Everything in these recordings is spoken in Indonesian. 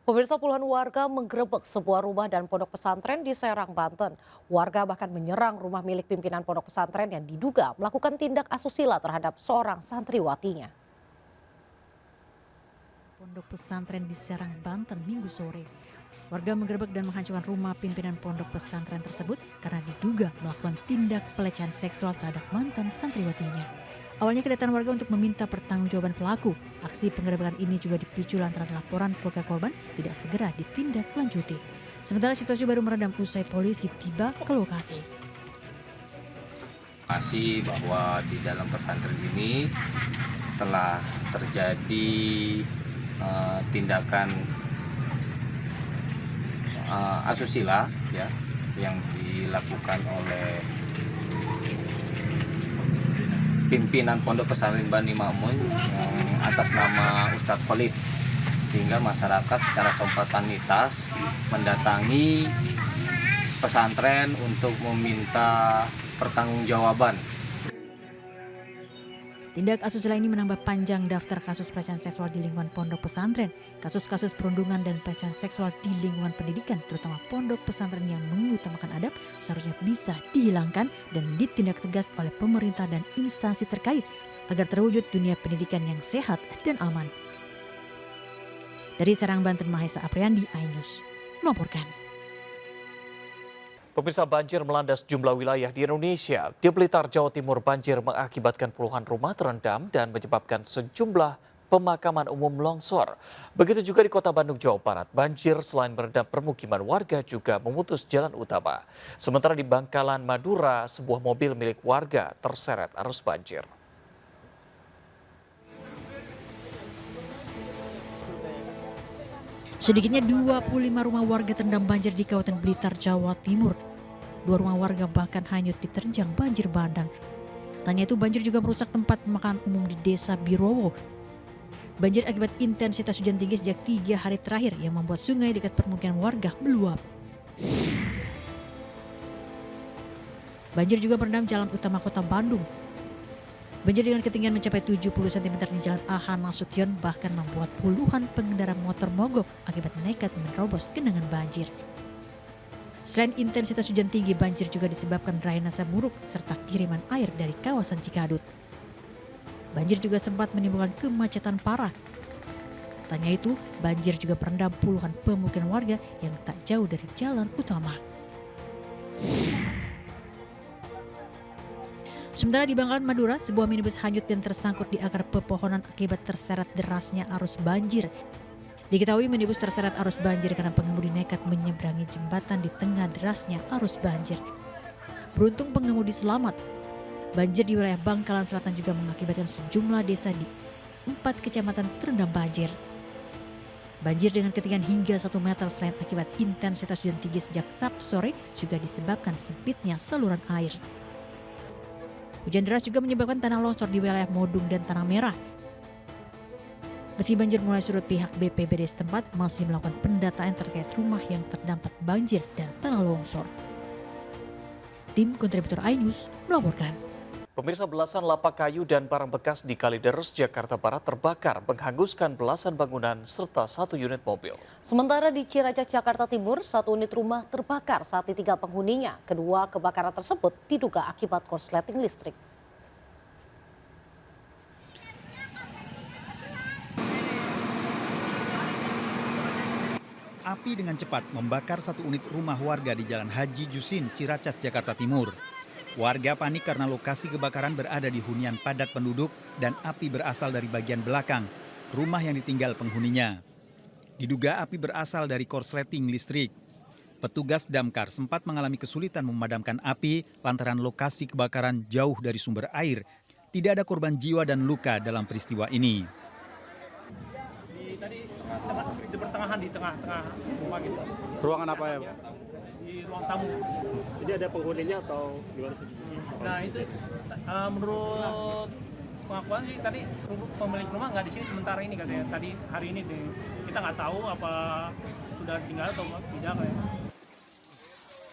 Pemirsa, puluhan warga menggerebek sebuah rumah dan pondok pesantren di Serang, Banten. Warga bahkan menyerang rumah milik pimpinan pondok pesantren yang diduga melakukan tindak asusila terhadap seorang santriwatinya. Pondok pesantren di Serang, Banten, Minggu sore. Warga menggerebek dan menghancurkan rumah pimpinan pondok pesantren tersebut karena diduga melakukan tindak pelecehan seksual terhadap mantan santriwatinya. Awalnya kedatangan warga untuk meminta pertanggungjawaban pelaku. Aksi penggerebekan ini juga dipicu lantaran laporan keluarga korban tidak segera ditindaklanjuti. Sementara situasi baru meredam usai polisi tiba ke lokasi. Masih bahwa di dalam pesantren ini telah terjadi tindakan asusila ya, yang dilakukan oleh pimpinan pondok pesantren Bani Makmun atas nama Ustadz Khalid, sehingga masyarakat secara spontanitas mendatangi pesantren untuk meminta pertanggungjawaban. Tindak asusila ini menambah panjang daftar kasus pelecehan seksual di lingkungan pondok pesantren. Kasus-kasus perundungan dan pelecehan seksual di lingkungan pendidikan, terutama pondok pesantren yang mengutamakan adab, seharusnya bisa dihilangkan dan ditindak tegas oleh pemerintah dan instansi terkait agar terwujud dunia pendidikan yang sehat dan aman. Dari Serang, Banten, Mahesa Apriandi, iNews melaporkan. Pemirsa, banjir melanda sejumlah wilayah di Indonesia. Di Blitar, Jawa Timur, banjir mengakibatkan puluhan rumah terendam dan menyebabkan sejumlah pemakaman umum longsor. Begitu juga di Kota Bandung, Jawa Barat. Banjir selain merendam permukiman warga juga memutus jalan utama. Sementara di Bangkalan, Madura, sebuah mobil milik warga terseret arus banjir. Sedikitnya 25 rumah warga terendam banjir di Kabupaten Blitar, Jawa Timur. 2 rumah warga bahkan hanyut diterjang banjir bandang. Tanya itu banjir juga merusak tempat pemakaman umum di Desa Birowo. Banjir akibat intensitas hujan tinggi sejak 3 hari terakhir yang membuat sungai dekat permukiman warga meluap. Banjir juga merendam jalan utama Kota Bandung. Banjir dengan ketinggian mencapai 70 cm di Jalan AH Nasution bahkan membuat puluhan pengendara motor mogok akibat nekat menerobos genangan banjir. Selain intensitas hujan tinggi, banjir juga disebabkan drainase buruk serta kiriman air dari kawasan Cikadut. Banjir juga sempat menimbulkan kemacetan parah. Tanya itu, banjir juga merendam puluhan pemukiman warga yang tak jauh dari jalan utama. Sementara di Bangkalan, Madura, sebuah minibus hanyut dan tersangkut di akar pepohonan akibat terseret derasnya arus banjir. Diketahui minibus terseret arus banjir karena pengemudi nekat menyeberangi jembatan di tengah derasnya arus banjir. Beruntung pengemudi selamat. Banjir di wilayah Bangkalan Selatan juga mengakibatkan sejumlah desa di 4 kecamatan terendam banjir. Banjir dengan ketinggian hingga 1 meter selain akibat intensitas hujan tinggi sejak Sabtu sore juga disebabkan sempitnya saluran air. Hujan deras juga menyebabkan tanah longsor di wilayah Modung dan Tanah Merah. Meski banjir mulai surut, pihak BPBD setempat masih melakukan pendataan terkait rumah yang terdampak banjir dan tanah longsor. Tim kontributor iNews melaporkan. Pemirsa, belasan lapak kayu dan barang bekas di Kalideres, Jakarta Barat terbakar, menghanguskan belasan bangunan serta 1 unit mobil. Sementara di Ciracas, Jakarta Timur, 1 unit rumah terbakar saat ditinggal penghuninya. Kedua kebakaran tersebut diduga akibat korsleting listrik. Api dengan cepat membakar 1 unit rumah warga di Jalan Haji Jusin, Ciracas, Jakarta Timur. Warga panik karena lokasi kebakaran berada di hunian padat penduduk dan api berasal dari bagian belakang rumah yang ditinggal penghuninya. Diduga api berasal dari korsleting listrik. Petugas damkar sempat mengalami kesulitan memadamkan api lantaran lokasi kebakaran jauh dari sumber air. Tidak ada korban jiwa dan luka dalam peristiwa ini. Di pertengahan, di tengah-tengah rumah gitu. Ruangan apa ya? Di ruang tamu. Jadi ada penghuninya atau gimana? Nah itu menurut pengakuan sih tadi pemilik rumah nggak di sini sementara ini katanya. Tadi hari ini deh. Kita nggak tahu apa sudah tinggal atau tidak kayak.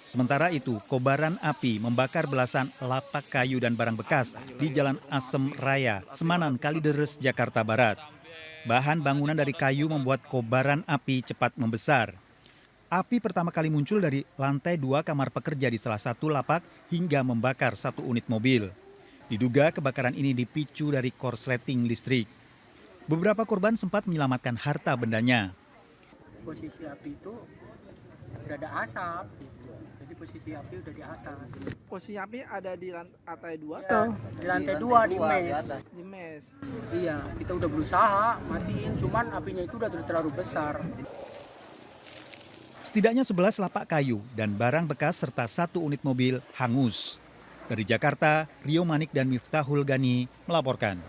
Sementara itu, kobaran api membakar belasan lapak kayu dan barang bekas di Jalan Asem Raya, Semanan, Kalideres, Jakarta Barat. Bahan bangunan dari kayu membuat kobaran api cepat membesar. Api pertama kali muncul dari lantai 2 kamar pekerja di salah satu lapak hingga membakar satu unit mobil. Diduga kebakaran ini dipicu dari korsleting listrik. Beberapa korban sempat menyelamatkan harta bendanya. Posisi api itu udah ada asap gitu. Jadi posisi api udah di atas. Posisi api ada di lantai 2 Ya, atau di lantai 2 di mes. di mes? Iya, kita udah berusaha matiin, cuman apinya itu udah terlalu besar. Setidaknya 11 lapak kayu dan barang bekas serta satu unit mobil hangus. Dari Jakarta, Rio Manik dan Miftahul Gani melaporkan.